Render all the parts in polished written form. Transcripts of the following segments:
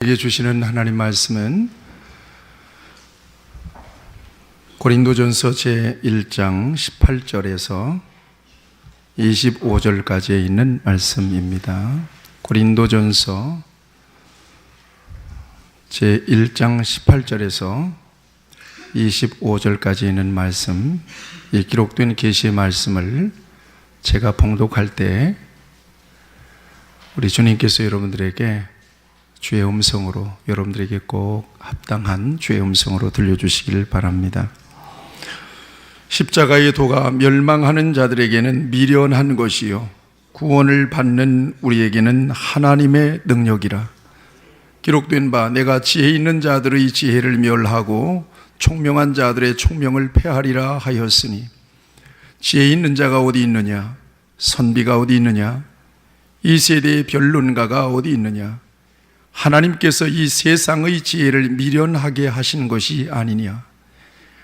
우리에게 주시는 하나님 말씀은 고린도전서 제1장 18절에서 25절까지에 있는 말씀입니다. 고린도전서 제1장 18절에서 25절까지 있는 말씀, 이 기록된 계시의 말씀을 제가 봉독할 때 우리 주님께서 여러분들에게 주의 음성으로, 여러분들에게 꼭 합당한 주의 음성으로 들려주시길 바랍니다. 십자가의 도가 멸망하는 자들에게는 미련한 것이요 구원을 받는 우리에게는 하나님의 능력이라. 기록된 바 내가 지혜 있는 자들의 지혜를 멸하고 총명한 자들의 총명을 폐하리라 하였으니, 지혜 있는 자가 어디 있느냐? 선비가 어디 있느냐? 이 세대의 변론가가 어디 있느냐? 하나님께서 이 세상의 지혜를 미련하게 하신 것이 아니냐?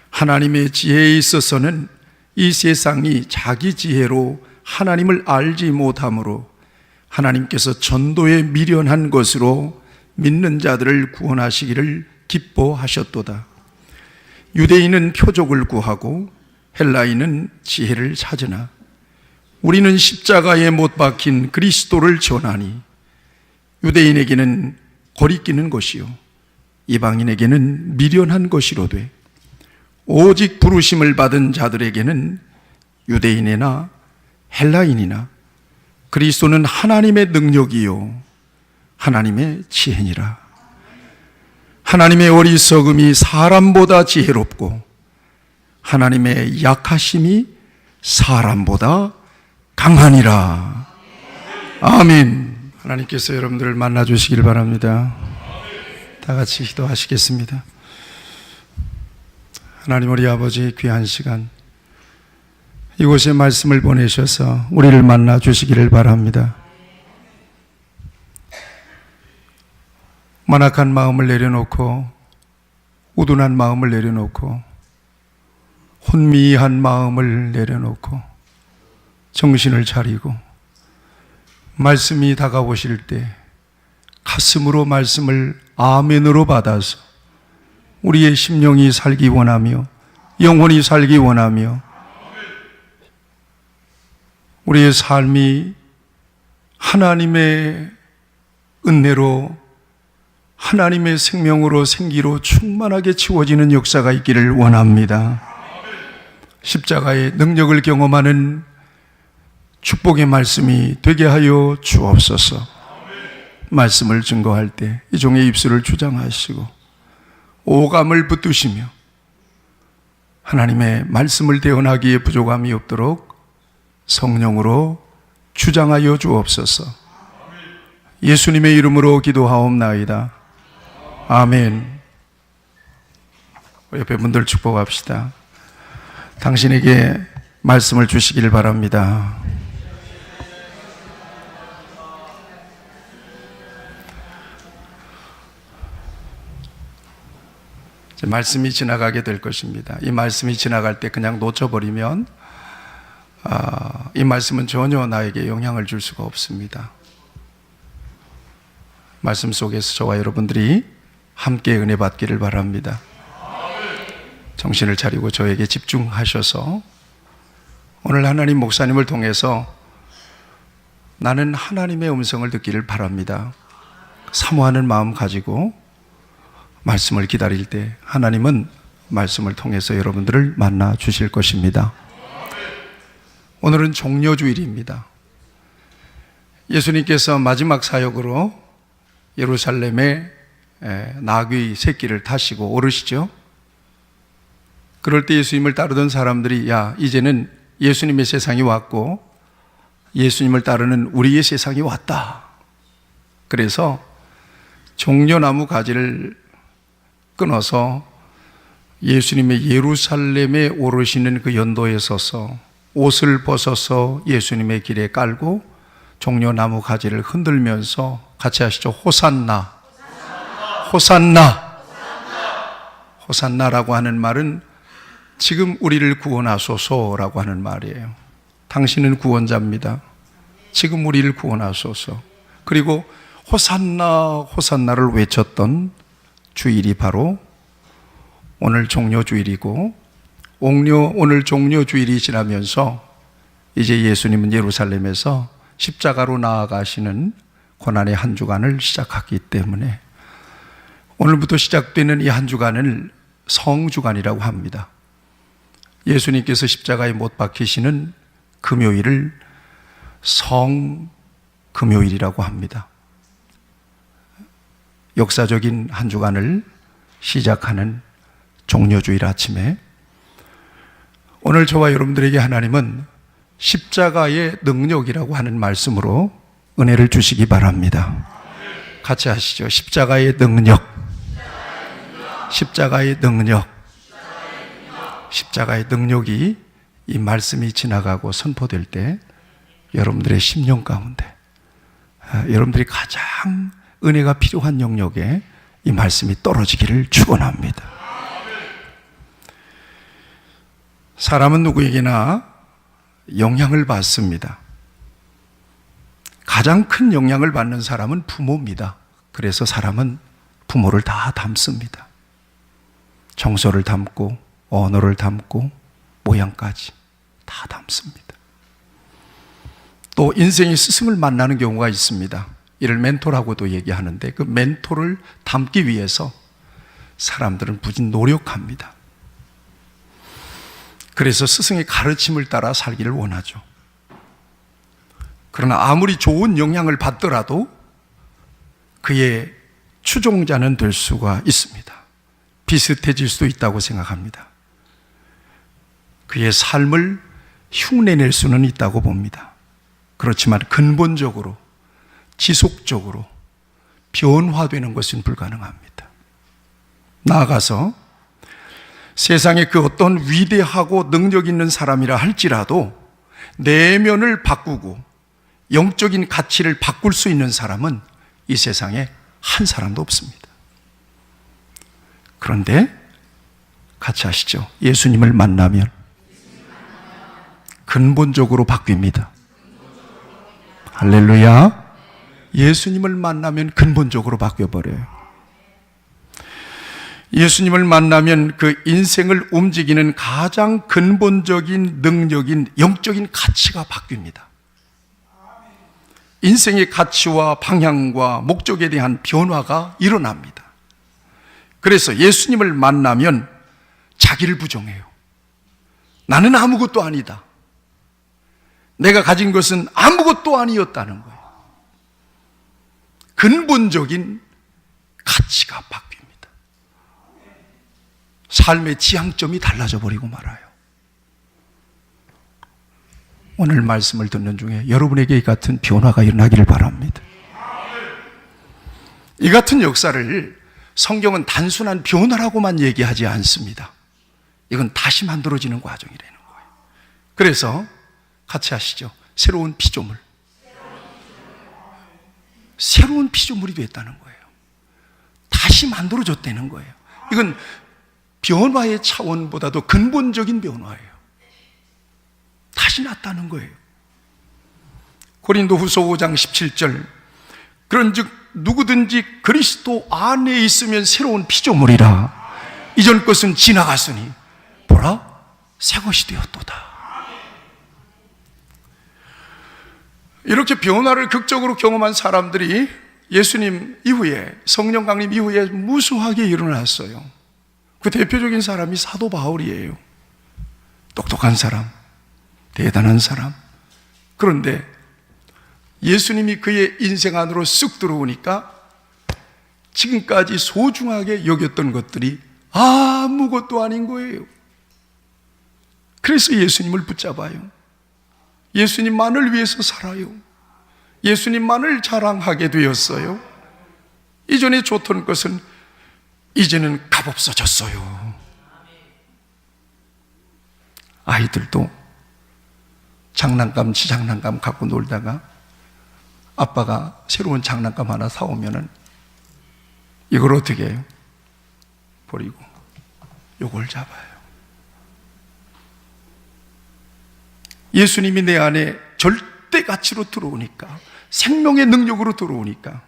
하나님의 지혜에 있어서는 이 세상이 자기 지혜로 하나님을 알지 못하므로 하나님께서 전도에 미련한 것으로 믿는 자들을 구원하시기를 기뻐하셨도다. 유대인은 표적을 구하고 헬라인은 지혜를 찾으나 우리는 십자가에 못 박힌 그리스도를 전하니, 유대인에게는 거리끼는 것이요 이방인에게는 미련한 것이로되 오직 부르심을 받은 자들에게는 유대인이나 헬라인이나 그리스도는 하나님의 능력이요 하나님의 지혜니라. 하나님의 어리석음이 사람보다 지혜롭고 하나님의 약하심이 사람보다 강하니라. 아멘. 하나님께서 여러분들을 만나주시길 바랍니다. 다 같이 기도하시겠습니다. 하나님, 우리 아버지, 귀한 시간 이곳에 말씀을 보내셔서 우리를 만나주시기를 바랍니다. 만악한 마음을 내려놓고, 우둔한 마음을 내려놓고, 혼미한 마음을 내려놓고 정신을 차리고 말씀이 다가오실 때 가슴으로 말씀을 아멘으로 받아서 우리의 심령이 살기 원하며 영혼이 살기 원하며 우리의 삶이 하나님의 은혜로, 하나님의 생명으로, 생기로 충만하게 채워지는 역사가 있기를 원합니다. 십자가의 능력을 경험하는 축복의 말씀이 되게 하여 주옵소서. 말씀을 증거할 때 이 종의 입술을 주장하시고 오감을 붙드시며 하나님의 말씀을 대언하기에 부족함이 없도록 성령으로 주장하여 주옵소서. 예수님의 이름으로 기도하옵나이다. 아멘. 옆에 분들 축복합시다. 당신에게 말씀을 주시기를 바랍니다. 말씀이 지나가게 될 것입니다. 이 말씀이 지나갈 때 그냥 놓쳐버리면 이 말씀은 전혀 나에게 영향을 줄 수가 없습니다. 말씀 속에서 저와 여러분들이 함께 은혜 받기를 바랍니다. 정신을 차리고 저에게 집중하셔서 오늘 하나님 목사님을 통해서 나는 하나님의 음성을 듣기를 바랍니다. 사모하는 마음 가지고 말씀을 기다릴 때 하나님은 말씀을 통해서 여러분들을 만나 주실 것입니다. 오늘은 종려주일입니다. 예수님께서 마지막 사역으로 예루살렘에 나귀 새끼를 타시고 오르시죠. 그럴 때 예수님을 따르던 사람들이, 야, 이제는 예수님의 세상이 왔고 예수님을 따르는 우리의 세상이 왔다. 그래서 종려나무 가지를 끊어서 예수님의 예루살렘에 오르시는 그 연도에 서서 옷을 벗어서 예수님의 길에 깔고 종려나무 가지를 흔들면서 같이 하시죠. 호산나, 호산나, 호산나라고 하는 말은 지금 우리를 구원하소서라고 하는 말이에요. 당신은 구원자입니다. 지금 우리를 구원하소서. 그리고 호산나 호산나를 외쳤던 주일이 바로 오늘 종려주일이고, 오늘 종려주일이 지나면서 이제 예수님은 예루살렘에서 십자가로 나아가시는 고난의 한 주간을 시작하기 때문에 오늘부터 시작되는 이 한 주간을 성주간이라고 합니다. 예수님께서 십자가에 못 박히시는 금요일을 성금요일이라고 합니다. 역사적인 한 주간을 시작하는 종려주일 아침에 오늘 저와 여러분들에게 하나님은 십자가의 능력이라고 하는 말씀으로 은혜를 주시기 바랍니다. 같이 하시죠. 십자가의 능력. 십자가의 능력. 십자가의 능력이 이 말씀이 지나가고 선포될 때 여러분들의 심령 가운데 여러분들이 가장 은혜가 필요한 영역에 이 말씀이 떨어지기를 축원합니다. 사람은 누구에게나 영향을 받습니다. 가장 큰 영향을 받는 사람은 부모입니다. 그래서 사람은 부모를 다 닮습니다. 정서를 닮고 언어를 닮고 모양까지 다 닮습니다. 또 인생의 스승을 만나는 경우가 있습니다. 이를 멘토라고도 얘기하는데 그 멘토를 닮기 위해서 사람들은 부지 노력합니다. 그래서 스승의 가르침을 따라 살기를 원하죠. 그러나 아무리 좋은 영향을 받더라도 그의 추종자는 될 수가 있습니다. 비슷해질 수도 있다고 생각합니다. 그의 삶을 흉내낼 수는 있다고 봅니다. 그렇지만 근본적으로 지속적으로 변화되는 것은 불가능합니다. 나아가서 세상에 그 어떤 위대하고 능력 있는 사람이라 할지라도 내면을 바꾸고 영적인 가치를 바꿀 수 있는 사람은 이 세상에 한 사람도 없습니다. 그런데 같이 하시죠. 예수님을 만나면 근본적으로 바뀝니다. 할렐루야. 예수님을 만나면 근본적으로 바뀌어버려요. 예수님을 만나면 그 인생을 움직이는 가장 근본적인 능력인 영적인 가치가 바뀝니다. 인생의 가치와 방향과 목적에 대한 변화가 일어납니다. 그래서 예수님을 만나면 자기를 부정해요. 나는 아무것도 아니다. 내가 가진 것은 아무것도 아니었다는 거예요. 근본적인 가치가 바뀝니다. 삶의 지향점이 달라져 버리고 말아요. 오늘 말씀을 듣는 중에 여러분에게 이 같은 변화가 일어나기를 바랍니다. 이 같은 역사를 성경은 단순한 변화라고만 얘기하지 않습니다. 이건 다시 만들어지는 과정이라는 거예요. 그래서 같이 하시죠. 새로운 피조물. 새로운 피조물이 됐다는 거예요. 다시 만들어졌다는 거예요. 이건 변화의 차원보다도 근본적인 변화예요. 다시 났다는 거예요. 고린도후서 5장 17절 그런즉 누구든지 그리스도 안에 있으면 새로운 피조물이라. 이전 것은 지나갔으니 보라 새 것이 되었도다. 이렇게 변화를 극적으로 경험한 사람들이 예수님 이후에, 성령 강림 이후에 무수하게 일어났어요. 그 대표적인 사람이 사도 바울이에요. 똑똑한 사람, 대단한 사람. 그런데 예수님이 그의 인생 안으로 쑥 들어오니까 지금까지 소중하게 여겼던 것들이 아무것도 아닌 거예요. 그래서 예수님을 붙잡아요. 예수님만을 위해서 살아요. 예수님만을 자랑하게 되었어요. 이전에 좋던 것은 이제는 값없어졌어요. 아이들도 장난감, 지장난감 갖고 놀다가 아빠가 새로운 장난감 하나 사오면은 이걸 어떻게 해요? 버리고 이걸 잡아요. 예수님이 내 안에 절대 가치로 들어오니까, 생명의 능력으로 들어오니까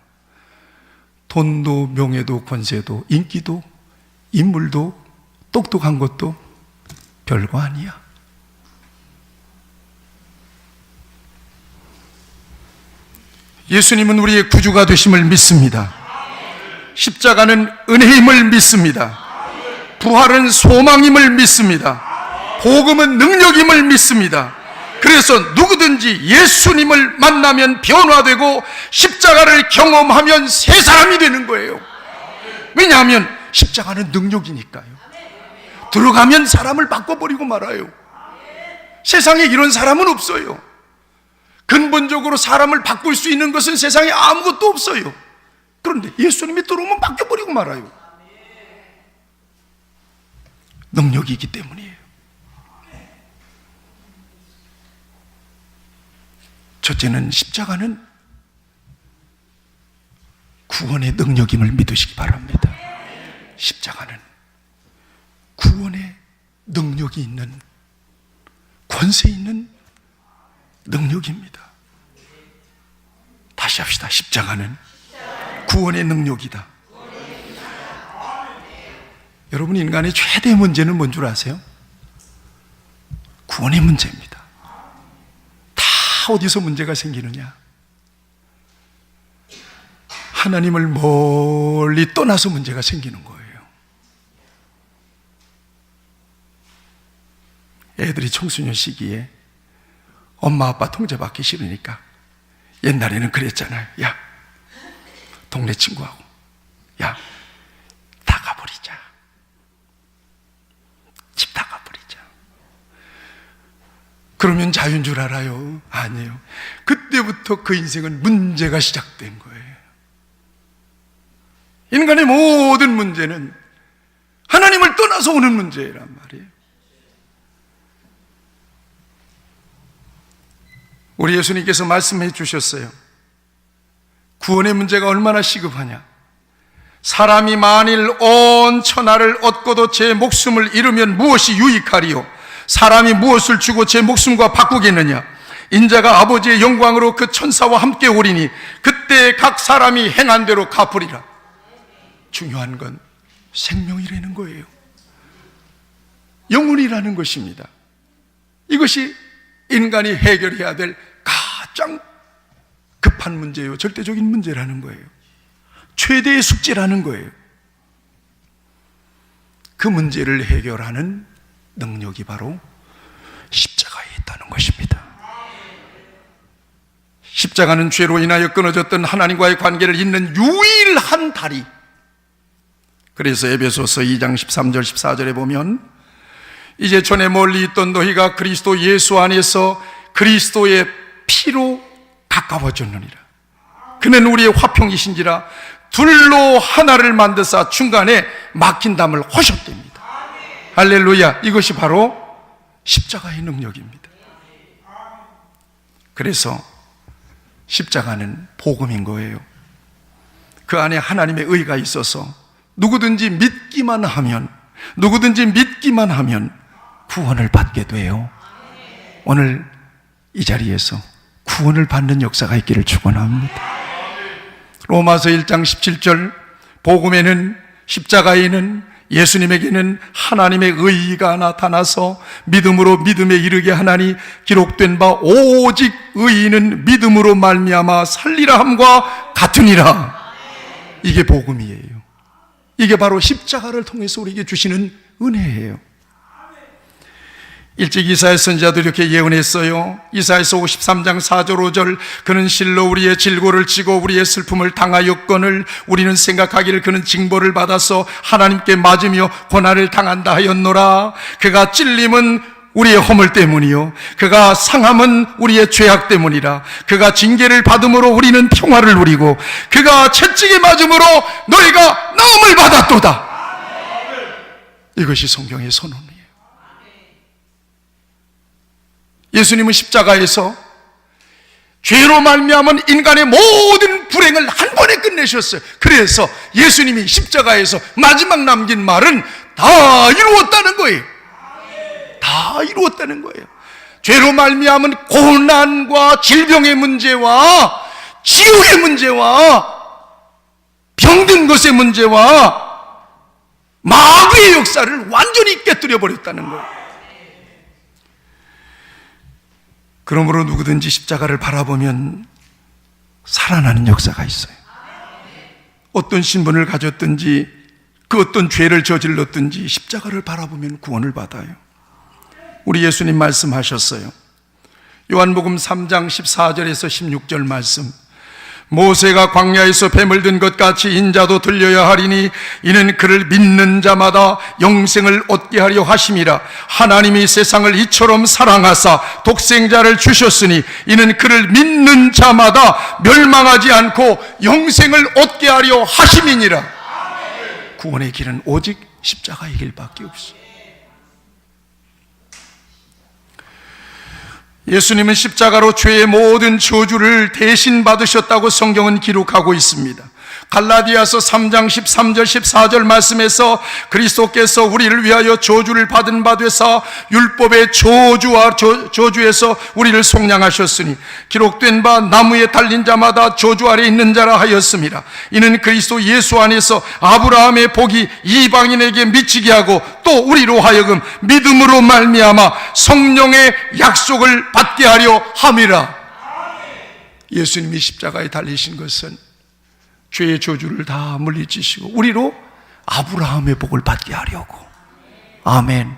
돈도 명예도 권세도 인기도 인물도 똑똑한 것도 별거 아니야. 예수님은 우리의 구주가 되심을 믿습니다. 십자가는 은혜임을 믿습니다. 부활은 소망임을 믿습니다. 복음은 능력임을 믿습니다. 그래서 누구든지 예수님을 만나면 변화되고 십자가를 경험하면 새 사람이 되는 거예요. 왜냐하면 십자가는 능력이니까요. 들어가면 사람을 바꿔버리고 말아요. 세상에 이런 사람은 없어요. 근본적으로 사람을 바꿀 수 있는 것은 세상에 아무것도 없어요. 그런데 예수님이 들어오면 바뀌어버리고 말아요. 능력이기 때문이에요. 첫째는 십자가는 구원의 능력임을 믿으시기 바랍니다. 십자가는 구원의 능력이 있는, 권세 있는 능력입니다. 다시 합시다. 십자가는 구원의 능력이다. 여러분, 인간의 최대 문제는 뭔 줄 아세요? 구원의 문제입니다. 다 어디서 문제가 생기느냐? 하나님을 멀리 떠나서 문제가 생기는 거예요. 애들이 청소년 시기에 엄마 아빠 통제받기 싫으니까 옛날에는 그랬잖아요. 야, 동네 친구하고 야, 다 가버리자. 집 다 가버리자. 그러면 자유인 줄 알아요? 아니에요. 그때부터 그 인생은 문제가 시작된 거예요. 인간의 모든 문제는 하나님을 떠나서 오는 문제란 말이에요. 우리 예수님께서 말씀해 주셨어요. 구원의 문제가 얼마나 시급하냐. 사람이 만일 온 천하를 얻고도 제 목숨을 잃으면 무엇이 유익하리요? 사람이 무엇을 주고 제 목숨과 바꾸겠느냐? 인자가 아버지의 영광으로 그 천사와 함께 오리니 그때 각 사람이 행한 대로 갚으리라. 중요한 건 생명이라는 거예요. 영혼이라는 것입니다. 이것이 인간이 해결해야 될 가장 급한 문제요, 절대적인 문제라는 거예요. 최대의 숙제라는 거예요. 그 문제를 해결하는 능력이 바로 십자가에 있다는 것입니다. 십자가는 죄로 인하여 끊어졌던 하나님과의 관계를 잇는 유일한 다리. 그래서 에베소서 2장 13절 14절에 보면 이제 전에 멀리 있던 너희가 그리스도 예수 안에서 그리스도의 피로 가까워졌느니라. 그는 우리의 화평이신지라 둘로 하나를 만드사 중간에 막힌 담을 허셨답니다. 할렐루야. 이것이 바로 십자가의 능력입니다. 그래서 십자가는 복음인 거예요. 그 안에 하나님의 의가 있어서 누구든지 믿기만 하면 구원을 받게 돼요. 오늘 이 자리에서 구원을 받는 역사가 있기를 축원합니다. 로마서 1장 17절 복음에는, 십자가에는, 예수님에게는 하나님의 의가 나타나서 믿음으로 믿음에 이르게 하나니 기록된 바 오직 의인은 믿음으로 말미암아 살리라 함과 같으니라. 이게 복음이에요. 이게 바로 십자가를 통해서 우리에게 주시는 은혜예요. 일찍 이사야 선지자도 이렇게 예언했어요. 이사야서 53장 4절 5절 그는 실로 우리의 질고를 지고 우리의 슬픔을 당하였거늘 우리는 생각하기를 그는 징벌을 받아서 하나님께 맞으며 고난을 당한다 하였노라. 그가 찔림은 우리의 허물 때문이요 그가 상함은 우리의 죄악 때문이라. 그가 징계를 받음으로 우리는 평화를 누리고 그가 채찍에 맞음으로 너희가 나음을 받았도다. 이것이 성경의 선언이에요. 예수님은 십자가에서 죄로 말미암은 인간의 모든 불행을 한 번에 끝내셨어요. 그래서 예수님이 십자가에서 마지막 남긴 말은 다 이루었다는 거예요. 다 이루었다는 거예요. 죄로 말미암은 고난과 질병의 문제와 지옥의 문제와 병든 것의 문제와 마귀의 역사를 완전히 깨뜨려 버렸다는 거예요. 그러므로 누구든지 십자가를 바라보면 살아나는 역사가 있어요. 어떤 신분을 가졌든지 그 어떤 죄를 저질렀든지 십자가를 바라보면 구원을 받아요. 우리 예수님 말씀하셨어요. 요한복음 3장 14절에서 16절 말씀. 모세가 광야에서 뱀을 든 것 같이 인자도 들려야 하리니 이는 그를 믿는 자마다 영생을 얻게 하려 하심이라. 하나님이 세상을 이처럼 사랑하사 독생자를 주셨으니 이는 그를 믿는 자마다 멸망하지 않고 영생을 얻게 하려 하심이니라. 구원의 길은 오직 십자가의 길밖에 없어요. 예수님은 십자가로 죄의 모든 저주를 대신 받으셨다고 성경은 기록하고 있습니다. 갈라디아서 3장 13절 14절 말씀에서 그리스도께서 우리를 위하여 저주를 받은 바 되사 율법의 저주와 저주에서 우리를 속량하셨으니 기록된 바 나무에 달린 자마다 저주 아래 있는 자라 하였습니다. 이는 그리스도 예수 안에서 아브라함의 복이 이방인에게 미치게 하고 또 우리로 하여금 믿음으로 말미암아 성령의 약속을 받게 하려 함이라. 예수님이 십자가에 달리신 것은 죄의 저주를 다 물리치시고 우리로 아브라함의 복을 받게 하려고. 아멘.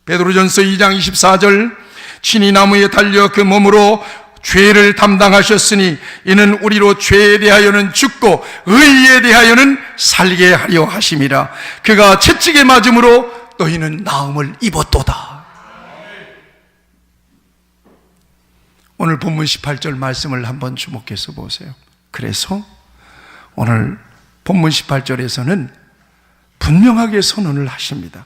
베드로전서 2장 24절 친히 나무에 달려 그 몸으로 죄를 담당하셨으니 이는 우리로 죄에 대하여는 죽고 의에 대하여는 살게 하려 하심이라. 그가 채찍에 맞음으로 너희는 나음을 입었도다. 오늘 본문 18절 말씀을 한번 주목해서 보세요. 그래서 오늘 본문 18절에서는 분명하게 선언을 하십니다.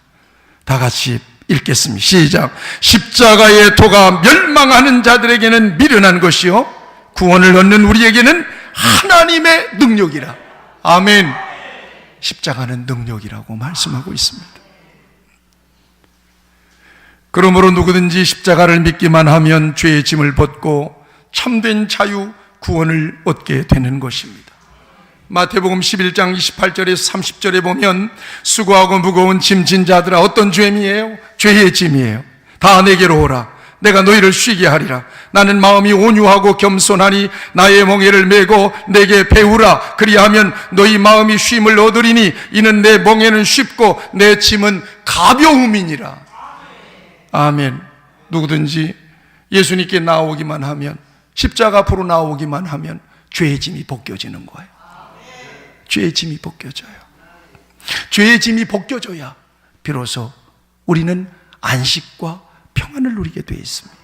다 같이 읽겠습니다. 시작. 십자가의 도가 멸망하는 자들에게는 미련한 것이요 구원을 얻는 우리에게는 하나님의 능력이라. 아멘. 십자가는 능력이라고 말씀하고 있습니다. 그러므로 누구든지 십자가를 믿기만 하면 죄의 짐을 벗고 참된 자유, 구원을 얻게 되는 것입니다. 마태복음 11장 28절에서 30절에 보면 수고하고 무거운 짐진 자들아 어떤 죄미예요? 죄의 짐이에요. 다 내게로 오라. 내가 너희를 쉬게 하리라. 나는 마음이 온유하고 겸손하니 나의 멍에를 메고 내게 배우라. 그리하면 너희 마음이 쉼을 얻으리니 이는 내 멍에는 쉽고 내 짐은 가벼움이니라. 아멘. 누구든지 예수님께 나오기만 하면, 십자가 앞으로 나오기만 하면 죄의 짐이 벗겨지는 거예요. 죄의 짐이 벗겨져요. 죄의 짐이 벗겨져야 비로소 우리는 안식과 평안을 누리게 되어 있습니다.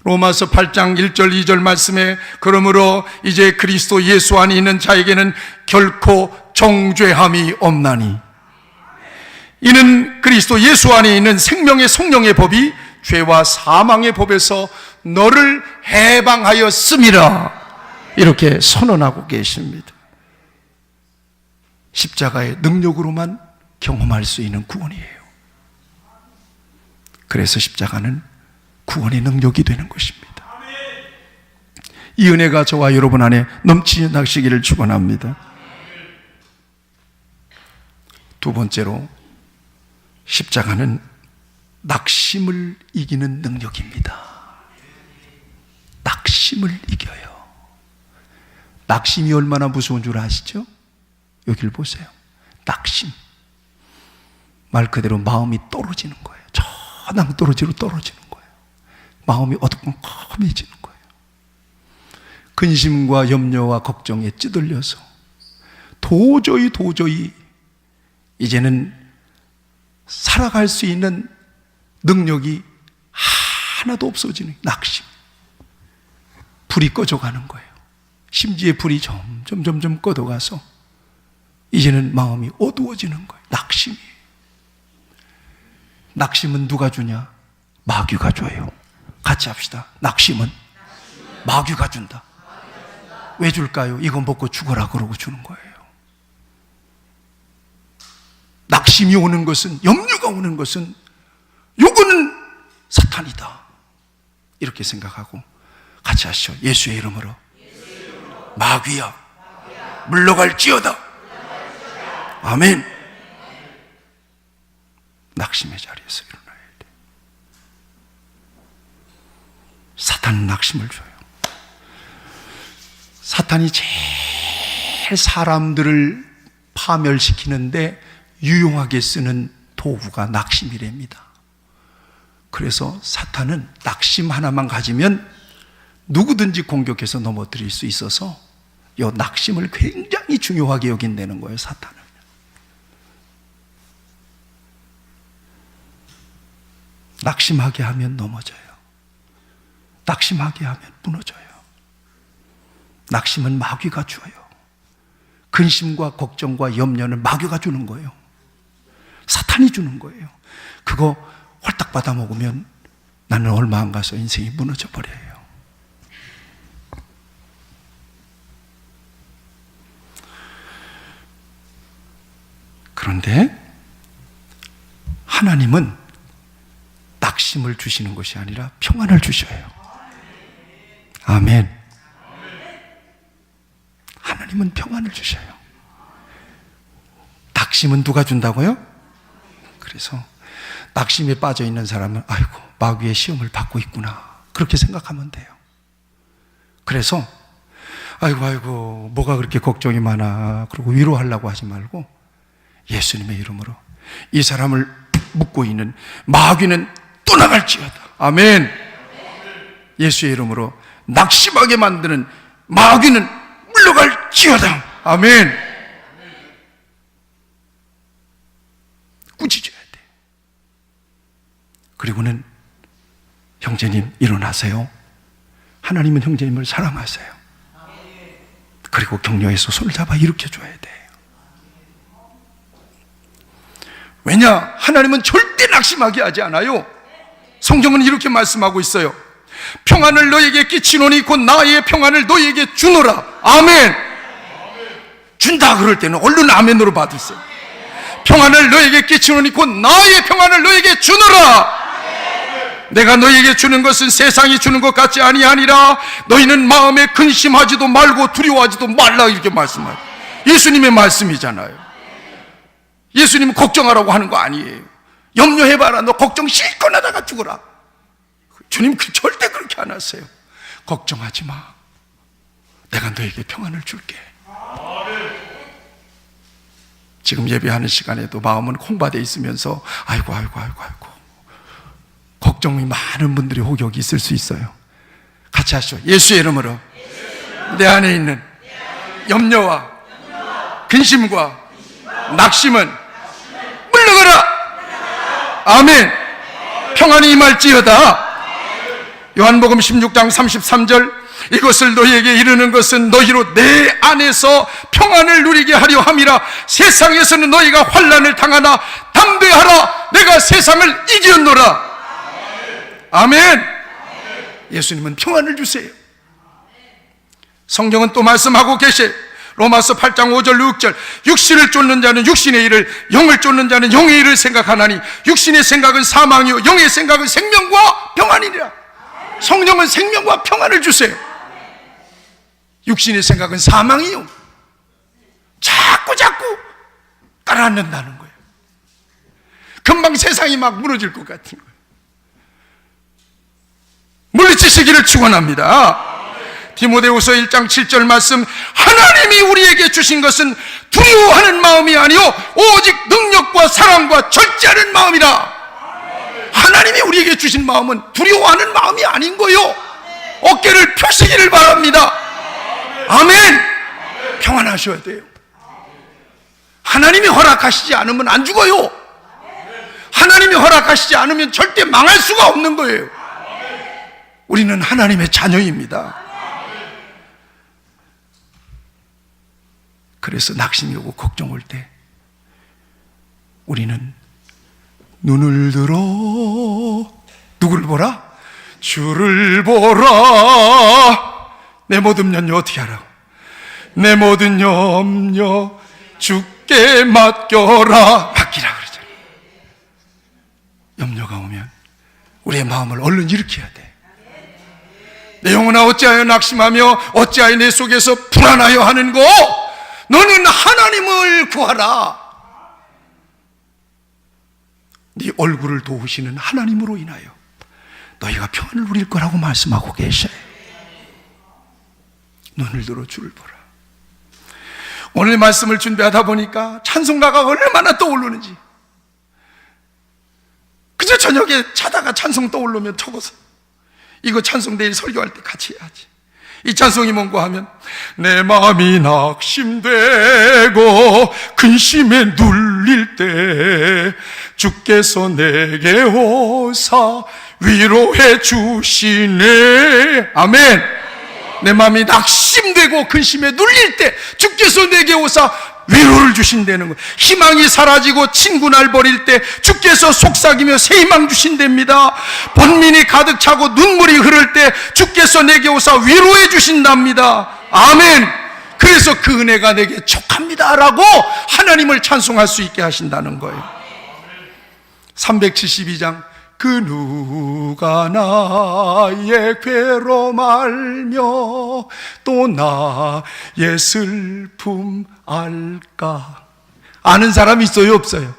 로마서 8장 1절 2절 말씀에 그러므로 이제 그리스도 예수 안에 있는 자에게는 결코 정죄함이 없나니 이는 그리스도 예수 안에 있는 생명의 성령의 법이 죄와 사망의 법에서 너를 해방하였음이라. 이렇게 선언하고 계십니다. 십자가의 능력으로만 경험할 수 있는 구원이에요. 그래서 십자가는 구원의 능력이 되는 것입니다. 이 은혜가 저와 여러분 안에 넘치시기를 축원합니다. 두 번째로 십자가는 낙심을 이기는 능력입니다. 낙심을 이겨요. 낙심이 얼마나 무서운 줄 아시죠? 여기를 보세요. 낙심. 말 그대로 마음이 떨어지는 거예요. 저낭떠러지로 떨어지는 거예요. 마음이 어두컴컴해지는 거예요. 근심과 염려와 걱정에 찌들려서 도저히 이제는 살아갈 수 있는 능력이 하나도 없어지는 낙심. 불이 꺼져가는 거예요. 심지에 불이 점점 꺼져가서 이제는 마음이 어두워지는 거예요. 낙심이. 낙심은 누가 주냐? 마귀가 줘요. 같이 합시다. 낙심은 마귀가 준다. 왜 줄까요? 이거 먹고 죽어라 그러고 주는 거예요. 낙심이 오는 것은, 염려가 오는 것은 요거는 사탄이다 이렇게 생각하고 같이 하시죠. 예수의 이름으로 마귀야 물러갈지어다. 아멘. 낙심의 자리에서 일어나야 돼. 사탄은 낙심을 줘요. 사탄이 제일 사람들을 파멸시키는데 유용하게 쓰는 도구가 낙심이랍니다. 그래서 사탄은 낙심 하나만 가지면 누구든지 공격해서 넘어뜨릴 수 있어서 이 낙심을 굉장히 중요하게 여긴다는 거예요, 사탄은. 낙심하게 하면 넘어져요. 낙심하게 하면 무너져요. 낙심은 마귀가 줘요. 근심과 걱정과 염려는 마귀가 주는 거예요. 사탄이 주는 거예요. 그거 홀딱 받아 먹으면 나는 얼마 안 가서 인생이 무너져 버려요. 그런데 하나님은 낙심을 주시는 것이 아니라 평안을 주셔요. 아멘. 하나님은 평안을 주셔요. 낙심은 누가 준다고요? 그래서 낙심에 빠져 있는 사람은 아이고 마귀의 시험을 받고 있구나 그렇게 생각하면 돼요. 그래서 아이고 뭐가 그렇게 걱정이 많아 그러고 위로하려고 하지 말고 예수님의 이름으로 이 사람을 묶고 있는 마귀는 떠나갈지어다. 아멘. 예수의 이름으로 낙심하게 만드는 마귀는 물러갈지어다. 아멘. 꾸짖어야 돼. 그리고는 형제님 일어나세요. 하나님은 형제님을 사랑하세요. 그리고 격려해서 손을 잡아 일으켜줘야 돼요. 왜냐? 하나님은 절대 낙심하게 하지 않아요. 성경은 이렇게 말씀하고 있어요. 평안을 너에게 끼치노니 곧 나의 평안을 너에게 주노라. 아멘. 준다 그럴 때는 얼른 아멘으로 받으세요. 평안을 너에게 끼치노니 곧 나의 평안을 너에게 주노라. 내가 너에게 주는 것은 세상이 주는 것 같지 아니하니라. 너희는 마음에 근심하지도 말고 두려워하지도 말라 이렇게 말씀하죠. 예수님의 말씀이잖아요. 예수님은 걱정하라고 하는 거 아니에요. 염려해봐라. 너 걱정 실컷 하다가 죽어라. 주님 절대 그렇게 안 하세요. 걱정하지 마. 내가 너에게 평안을 줄게. 지금 예배하는 시간에도 마음은 콩밭에 있으면서 아이고 걱정이 많은 분들이 혹 여기 있을 수 있어요. 같이 하시죠. 예수의 이름으로 내 안에 있는 염려와 근심과 낙심은 물러가라. 아멘. 평안이 임할지어다. 요한복음 16장 33절 이것을 너희에게 이르는 것은 너희로 내 안에서 평안을 누리게 하려 함이라. 세상에서는 너희가 환난을 당하나 담대하라. 내가 세상을 이겼노라. 아멘. 예수님은 평안을 주세요. 성경은 또 말씀하고 계셔. 로마서 8장 5절 6절 육신을 쫓는 자는 육신의 일을 영을 쫓는 자는 영의 일을 생각하나니 육신의 생각은 사망이요 영의 생각은 생명과 평안이니라. 성령은 생명과 평안을 주세요. 육신의 생각은 사망이요 자꾸 깔아앉는다는 거예요. 금방 세상이 막 무너질 것 같은 거예요. 물리치시기를 축원합니다. 디모데후서 1장 7절 말씀 하나님이 우리에게 주신 것은 두려워하는 마음이 아니요 오직 능력과 사랑과 절제하는 마음이라. 하나님이 우리에게 주신 마음은 두려워하는 마음이 아닌 거요. 어깨를 펴시기를 바랍니다. 아멘. 평안하셔야 돼요. 하나님이 허락하시지 않으면 안 죽어요. 하나님이 허락하시지 않으면 절대 망할 수가 없는 거예요. 우리는 하나님의 자녀입니다. 그래서 낙심이 오고 걱정 올 때 우리는 눈을 들어 누구를 보라? 주를 보라. 내 모든 염려 어떻게 하라고? 내 모든 염려 주께 맡겨라. 맡기라 그러잖아요. 염려가 오면 우리의 마음을 얼른 일으켜야 돼. 내 영혼아 어찌하여 낙심하며 어찌하여 내 속에서 불안하여 하는 거? 너는 하나님을 구하라. 네 얼굴을 도우시는 하나님으로 인하여 너희가 평안을 누릴 거라고 말씀하고 계셔요. 눈을 들어 주를 보라. 오늘 말씀을 준비하다 보니까 찬송가가 얼마나 떠오르는지, 그저 저녁에 자다가 찬송 떠오르면 적어서 이거 찬송 내일 설교할 때 같이 해야지. 이 찬송이 뭔가 하면 내 마음이 낙심되고 근심에 눌릴 때 주께서 내게 오사 위로해 주시네. 아멘. 내 마음이 낙심되고 근심에 눌릴 때 주께서 내게 오사 위로를 주신다는 거예요. 희망이 사라지고 친구 날 버릴 때 주께서 속삭이며 새 희망 주신답니다. 번민이 가득 차고 눈물이 흐를 때 주께서 내게 오사 위로해 주신답니다. 아멘. 그래서 그 은혜가 내게 족합니다 라고 하나님을 찬송할 수 있게 하신다는 거예요. 372장 그 누가 나의 괴로움 알며 또 나의 슬픔 알까? 아는 사람 있어요, 없어요?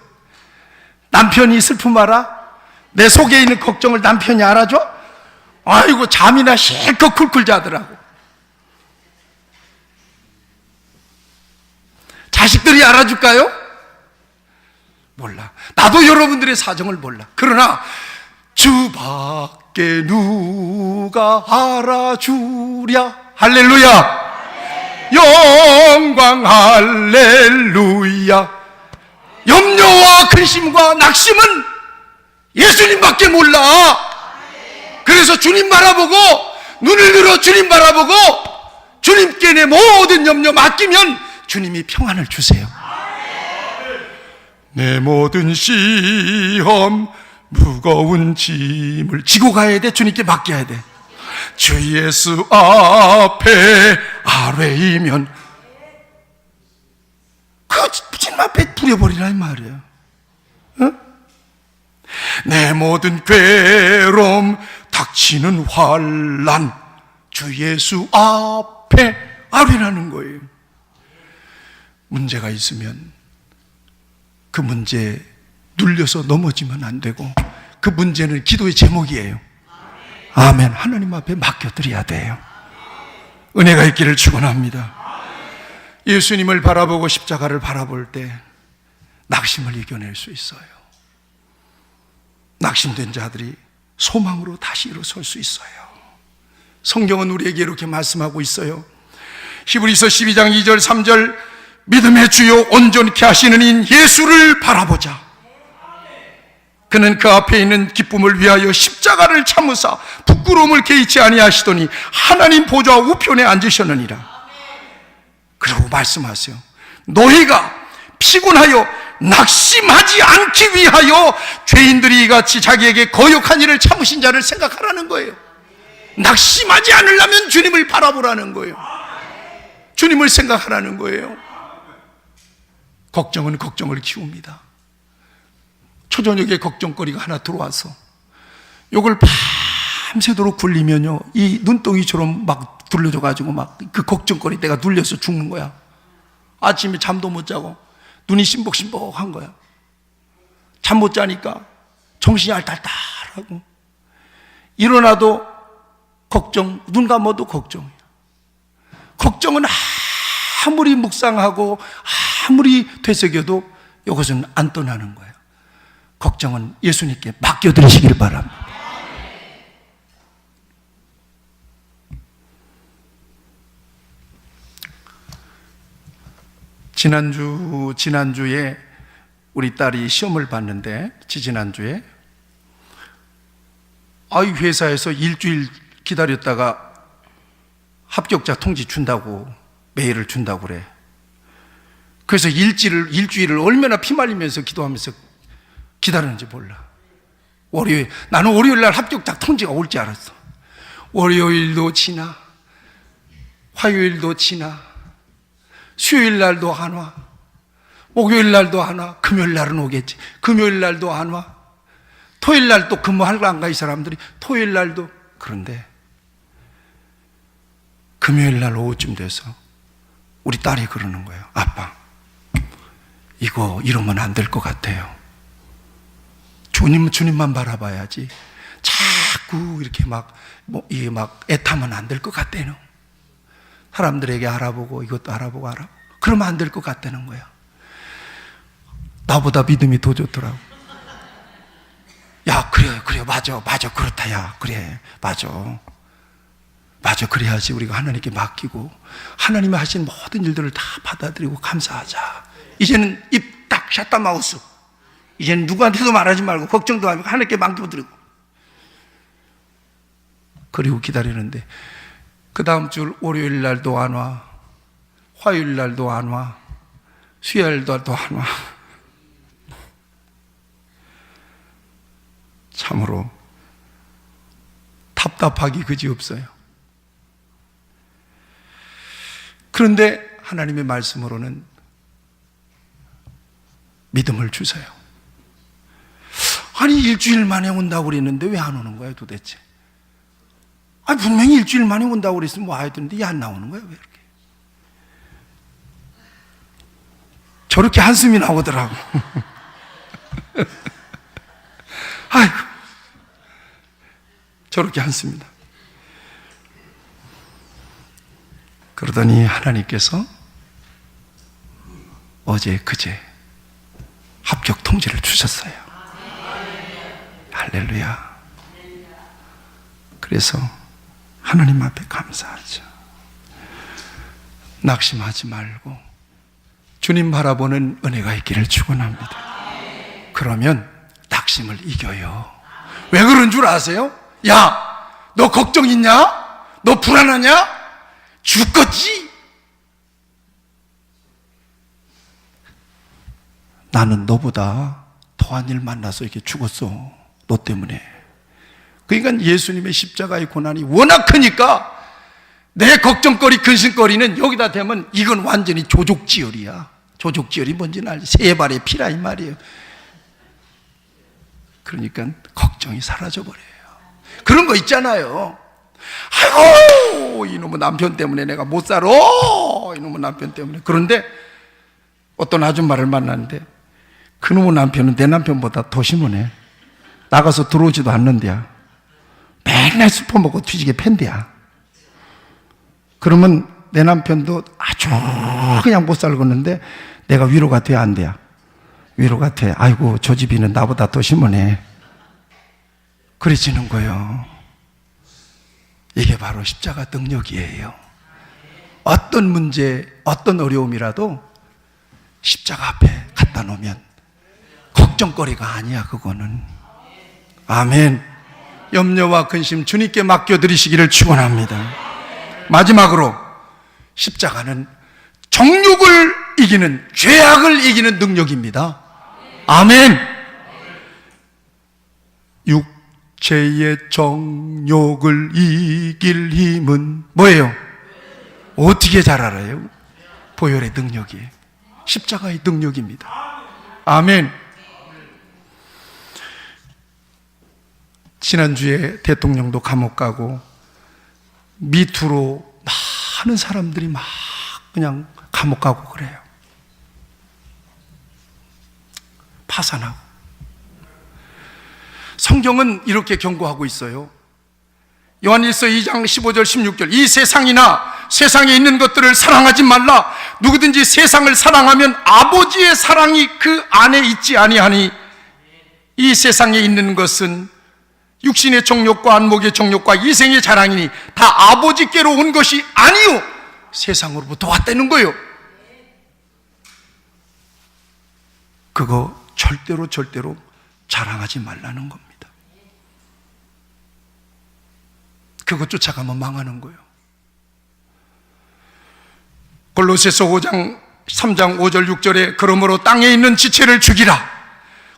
남편이 슬픔 알아? 내 속에 있는 걱정을 남편이 알아줘? 아이고, 잠이나 실컷 쿨쿨 자더라고. 자식들이 알아줄까요? 몰라. 나도 여러분들의 사정을 몰라. 그러나 주밖에 누가 알아주랴. 할렐루야. 영광 할렐루야. 염려와 근심과 낙심은 예수님밖에 몰라. 그래서 주님 바라보고 눈을 들어 주님 바라보고 주님께 내 모든 염려 맡기면 주님이 평안을 주세요. 내 모든 시험 무거운 짐을 지고 가야 돼. 주님께 맡겨야 돼. 주 예수 앞에 아뢰이면 그 주님 앞에 부려버리라 이 말이에요. 어? 내 모든 괴로움 닥치는 환난 주 예수 앞에 아뢰라는 거예요. 문제가 있으면 그 문제에 눌려서 넘어지면 안 되고, 그 문제는 기도의 제목이에요. 아멘. 하나님 앞에 맡겨드려야 돼요. 은혜가 있기를 축원합니다. 예수님을 바라보고 십자가를 바라볼 때 낙심을 이겨낼 수 있어요. 낙심된 자들이 소망으로 다시 일어설 수 있어요. 성경은 우리에게 이렇게 말씀하고 있어요. 히브리서 12장 2절 3절 믿음의 주요 온전케 하시는 인 예수를 바라보자. 그는 그 앞에 있는 기쁨을 위하여 십자가를 참으사 부끄러움을 개의치 아니하시더니 하나님 보좌 우편에 앉으셨느니라. 그러고 말씀하세요. 너희가 피곤하여 낙심하지 않기 위하여 죄인들이 이같이 자기에게 거역한 일을 참으신 자를 생각하라는 거예요. 낙심하지 않으려면 주님을 바라보라는 거예요. 주님을 생각하라는 거예요. 걱정은 걱정을 키웁니다. 초저녁에 걱정거리가 하나 들어와서 요걸 밤새도록 굴리면요, 이 눈덩이처럼 막 둘러져가지고 막 그 걱정거리 내가 눌려서 죽는 거야. 아침에 잠도 못 자고 눈이 심복심복한 거야. 잠 못 자니까 정신이 알딸딸하고 일어나도 걱정, 눈 감아도 걱정이야. 걱정은 아무리 묵상하고 아무리 되새겨도 이것은 안 떠나는 거예요. 걱정은 예수님께 맡겨드리시길 바랍니다. 지난주에 우리 딸이 시험을 봤는데, 지난주에 회사에서 일주일 기다렸다가 합격자 통지 준다고 메일을 준다고 그래. 그래서 일주일을 얼마나 피말리면서 기도하면서 기다렸는지 몰라. 나는 월요일 날 합격자 통지가 올지 알았어. 월요일도 지나, 화요일도 지나, 수요일 날도 안 와, 목요일 날도 안 와, 금요일 날은 오겠지. 금요일 날도 안 와, 토요일 날 또 근무하러 안 가, 이 사람들이. 토요일 날도. 그런데 금요일 날 오후쯤 돼서 우리 딸이 그러는 거예요. 아빠, 이거 이러면 안 될 것 같아요. 주님만 바라봐야지. 자꾸 이렇게 이게 애타면 안 될 것 같대요. 사람들에게 알아보고 이것도 알아보고 그러면 안 될 것 같다는 거야. 나보다 믿음이 더 좋더라고. 야, 그래, 맞아, 그렇다, 야, 그래, 맞아, 그래야지 우리가 하나님께 맡기고 하나님이 하신 모든 일들을 다 받아들이고 감사하자. 이제는 입 딱 샷다 마우스. 이제는 누구한테도 말하지 말고 걱정도 하고 하나님께 맡겨드리고. 그리고 기다리는데 그 다음 주 월요일 날도 안 와, 화요일 날도 안 와, 수요일 날도 안 와. 참으로 답답하기 그지없어요. 그런데 하나님의 말씀으로는 믿음을 주세요. 아니, 일주일 만에 온다고 그랬는데 왜 안 오는 거예요 도대체? 아니, 분명히 일주일 만에 온다고 그랬으면 와야 되는데 왜 안 나오는 거예요? 왜 이렇게? 저렇게 한숨이 나오더라고. 아이고, 저렇게 한숨이다. 그러더니 하나님께서 어제 그제 합격 통지를 주셨어요. 할렐루야. 그래서 하나님 앞에 감사하죠. 낙심하지 말고 주님 바라보는 은혜가 있기를 축원합니다. 그러면 낙심을 이겨요. 왜 그런 줄 아세요? 야, 너 걱정 있냐? 너 불안하냐? 죽겠지? 나는 너보다 더한 일 만나서 이렇게 죽었어. 너 때문에. 그러니까 예수님의 십자가의 고난이 워낙 크니까 내 걱정거리, 근심거리는 여기다 대면 이건 완전히 조족지혈이야. 조족지혈이 뭔지는 알지? 세 발의 피라 이 말이에요. 그러니까 걱정이 사라져버려요. 그런 거 있잖아요. 아이고, 이놈의 남편 때문에 내가 못 살아. 이놈의 남편 때문에. 그런데 어떤 아줌마를 만났는데 그놈의 남편은 내 남편보다 더 심하네. 나가서 들어오지도 않는데야. 맨날 술 퍼먹고 뒤지게 팬대야. 그러면 내 남편도 아주 그냥 못 살겠는데 내가 위로가 돼야 안 돼야. 위로가 돼. 아이고, 저 집이는 나보다 더 심하네. 그래지는 거예요. 이게 바로 십자가 능력이에요. 어떤 문제, 어떤 어려움이라도 십자가 앞에 갖다 놓으면 걱정거리가 아니야, 그거는. 아멘. 염려와 근심 주님께 맡겨드리시기를 축원합니다. 마지막으로 십자가는 정욕을 이기는, 죄악을 이기는 능력입니다. 아멘. 육체의 정욕을 이길 힘은 뭐예요? 어떻게 잘 알아요? 보혈의 능력이에요. 십자가의 능력입니다. 아멘. 지난주에 대통령도 감옥 가고 미투로 많은 사람들이 막 그냥 감옥 가고 그래요. 파산하고. 성경은 이렇게 경고하고 있어요. 요한일서 2장 15절 16절 이 세상이나 세상에 있는 것들을 사랑하지 말라. 누구든지 세상을 사랑하면 아버지의 사랑이 그 안에 있지 아니하니 이 세상에 있는 것은 육신의 정욕과 안목의 정욕과 이생의 자랑이니 다 아버지께로 온 것이 아니요 세상으로부터 왔다는 거예요. 그거 절대로 자랑하지 말라는 겁니다. 그거 쫓아가면 망하는 거예요. 골로새서 3장 5절 6절에 그러므로 땅에 있는 지체를 죽이라.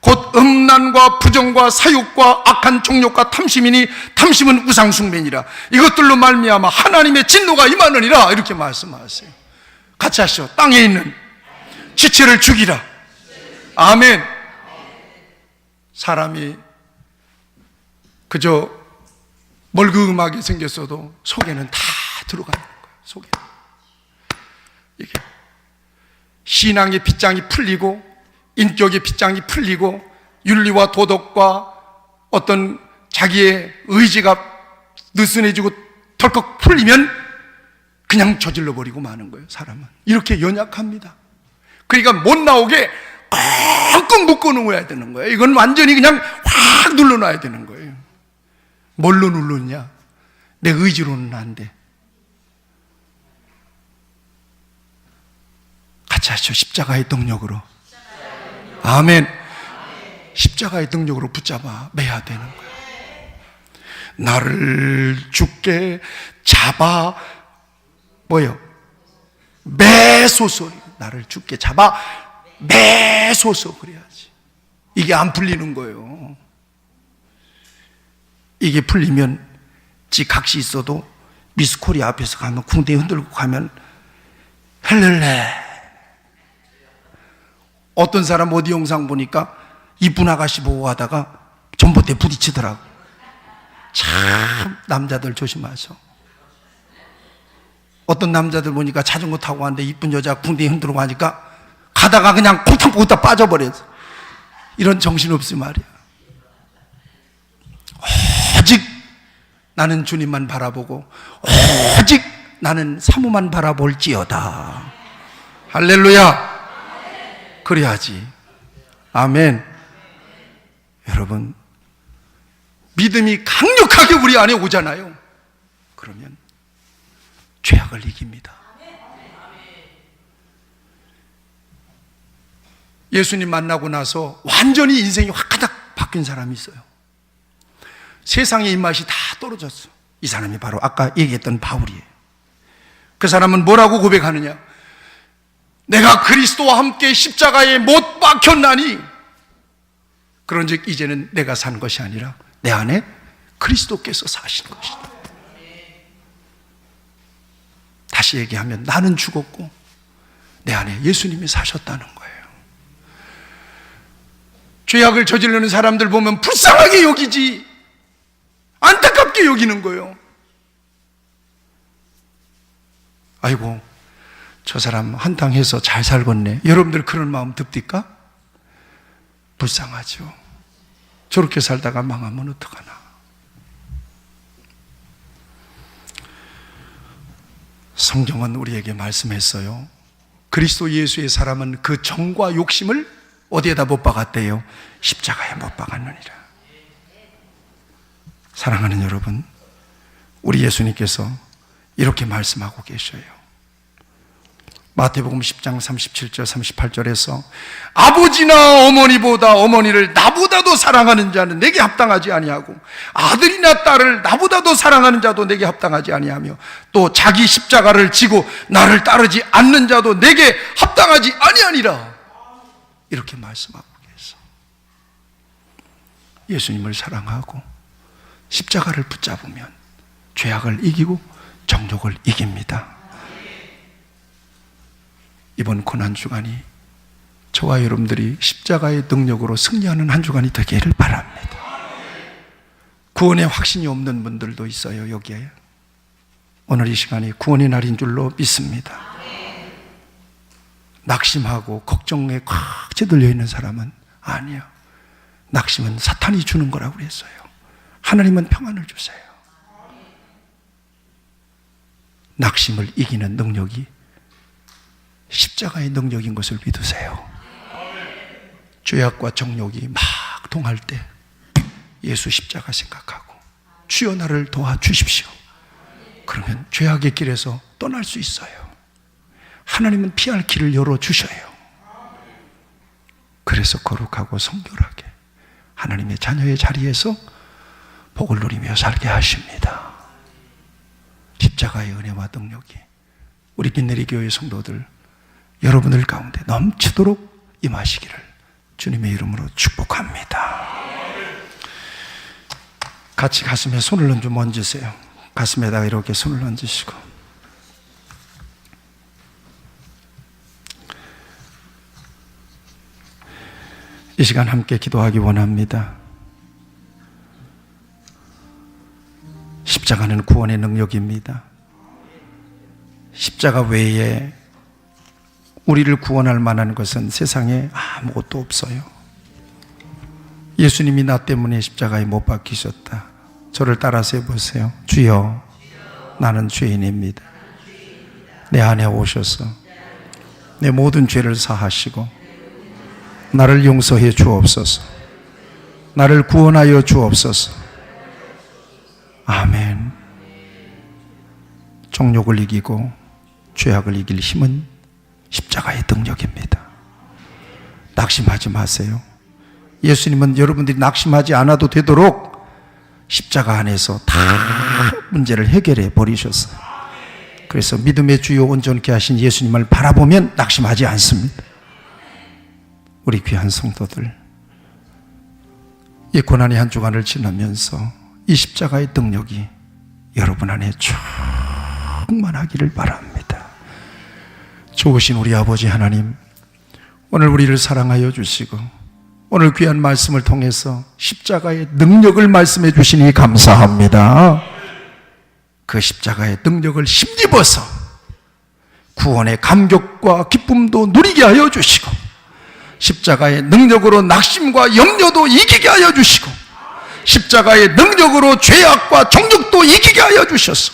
곧 음란과 부정과 사욕과 악한 정욕과 탐심이니 탐심은 우상숭배니라. 이것들로 말미암아 하나님의 진노가 임하느니라. 이렇게 말씀하세요. 같이 하시죠. 땅에 있는 지체를 죽이라. 아멘. 사람이 그저 멀그음하게 생겼어도 속에는 다 들어가는 거예요. 속에. 이게 신앙의 빗장이 풀리고 인격의 빗장이 풀리고 윤리와 도덕과 어떤 자기의 의지가 느슨해지고 덜컥 풀리면 그냥 저질러 버리고 마는 거예요. 사람은 이렇게 연약합니다. 그러니까 못 나오게 꽉꽉 묶어 놓아야 되는 거예요. 이건 완전히 그냥 확 눌러놔야 되는 거예요. 뭘로 눌렀냐? 내 의지로는 안 돼. 같이 하시죠. 십자가의 능력으로. 아멘. 십자가의 능력으로 붙잡아 매야 되는 거예요. 나를 죽게 잡아 뭐요? 매소서. 나를 죽게 잡아 매소서. 그래야지. 이게 안 풀리는 거예요. 이게 풀리면 지 각시 있어도 미스 코리아 앞에서 가면 궁뎅이 흔들고 가면 헬렐레. 어떤 사람 어디 영상 보니까 이쁜 아가씨 보고 하다가 전봇대 부딪히더라고. 참 남자들 조심하셔. 어떤 남자들 보니까 자전거 타고 왔는데 이쁜 여자 궁뎅이 흔들고 가니까 가다가 그냥 콩탕 보다 빠져버렸어. 이런 정신없이 말이야. 오직 나는 주님만 바라보고 오직 나는 사모만 바라볼지어다. 할렐루야. 그래야지. 아멘. 여러분, 믿음이 강력하게 우리 안에 오잖아요. 그러면 죄악을 이깁니다. 예수님 만나고 나서 완전히 인생이 확가닥 바뀐 사람이 있어요. 세상의 입맛이 다 떨어졌어. 이 사람이 바로 아까 얘기했던 바울이에요. 그 사람은 뭐라고 고백하느냐? 내가 그리스도와 함께 십자가에 못 박혔나니 그런즉 이제는 내가 사는 것이 아니라 내 안에 그리스도께서 사신 것이다. 다시 얘기하면 나는 죽었고 내 안에 예수님이 사셨다는 거예요. 죄악을 저지르는 사람들 보면 불쌍하게 여기지 안타깝게 여기는 거예요. 아이고 저 사람 한탕해서 잘 살겠네. 여러분들 그런 마음 듭니까? 불쌍하죠. 저렇게 살다가 망하면 어떡하나. 성경은 우리에게 말씀했어요. 그리스도 예수의 사람은 그 정과 욕심을 어디에다 못 박았대요? 십자가에 못 박았느니라. 사랑하는 여러분, 우리 예수님께서 이렇게 말씀하고 계셔요. 마태복음 10장 37절 38절에서 아버지나 어머니보다 어머니를 나보다도 사랑하는 자는 내게 합당하지 아니하고 아들이나 딸을 나보다도 사랑하는 자도 내게 합당하지 아니하며 또 자기 십자가를 지고 나를 따르지 않는 자도 내게 합당하지 아니하니라. 이렇게 말씀하고 계셔. 예수님을 사랑하고 십자가를 붙잡으면 죄악을 이기고 정욕을 이깁니다. 이번 고난주간이 저와 여러분들이 십자가의 능력으로 승리하는 한 주간이 되기를 바랍니다. 구원의 확신이 없는 분들도 있어요. 여기에 오늘 이 시간이 구원의 날인 줄로 믿습니다. 낙심하고 걱정에 꽉 찌들려 있는 사람은 아니에요. 낙심은 사탄이 주는 거라고 그랬어요. 하나님은 평안을 주세요. 낙심을 이기는 능력이 십자가의 능력인 것을 믿으세요. 죄악과 정욕이 막 동할 때 예수 십자가 생각하고 주여 나를 도와주십시오. 그러면 죄악의 길에서 떠날 수 있어요. 하나님은 피할 길을 열어주셔요. 그래서 거룩하고 성결하게 하나님의 자녀의 자리에서 복을 누리며 살게 하십니다. 십자가의 은혜와 능력이 우리 빛내리 교회 성도들 여러분들 가운데 넘치도록 임하시기를 주님의 이름으로 축복합니다. 같이 가슴에 손을 좀 얹으세요. 가슴에다가 이렇게 손을 얹으시고 이 시간 함께 기도하기 원합니다. 십자가는 구원의 능력입니다. 십자가 외에 우리를 구원할 만한 것은 세상에 아무것도 없어요. 예수님이 나 때문에 십자가에 못 박히셨다. 저를 따라서 해보세요. 주여, 나는 죄인입니다. 내 안에 오셔서 내 모든 죄를 사하시고 나를 용서해 주옵소서. 나를 구원하여 주옵소서. 아멘. 정욕을 이기고 죄악을 이길 힘은 십자가의 능력입니다. 낙심하지 마세요. 예수님은 여러분들이 낙심하지 않아도 되도록 십자가 안에서 다 문제를 해결해 버리셨어요. 그래서 믿음의 주요 온전케 하신 예수님을 바라보면 낙심하지 않습니다. 우리 귀한 성도들, 이 고난의 한 주간을 지나면서 이 십자가의 능력이 여러분 안에 충만하기를 바랍니다. 좋으신 우리 아버지 하나님, 오늘 우리를 사랑하여 주시고 오늘 귀한 말씀을 통해서 십자가의 능력을 말씀해 주시니 감사합니다. 그 십자가의 능력을 힘입어서 구원의 감격과 기쁨도 누리게 하여 주시고 십자가의 능력으로 낙심과 염려도 이기게 하여 주시고 십자가의 능력으로 죄악과 정욕도 이기게 하여 주셔서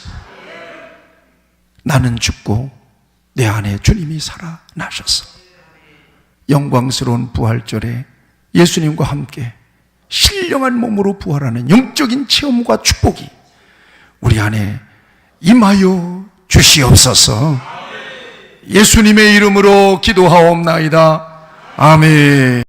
나는 죽고 내 안에 주님이 살아나셔서 영광스러운 부활절에 예수님과 함께 신령한 몸으로 부활하는 영적인 체험과 축복이 우리 안에 임하여 주시옵소서. 예수님의 이름으로 기도하옵나이다. 아멘.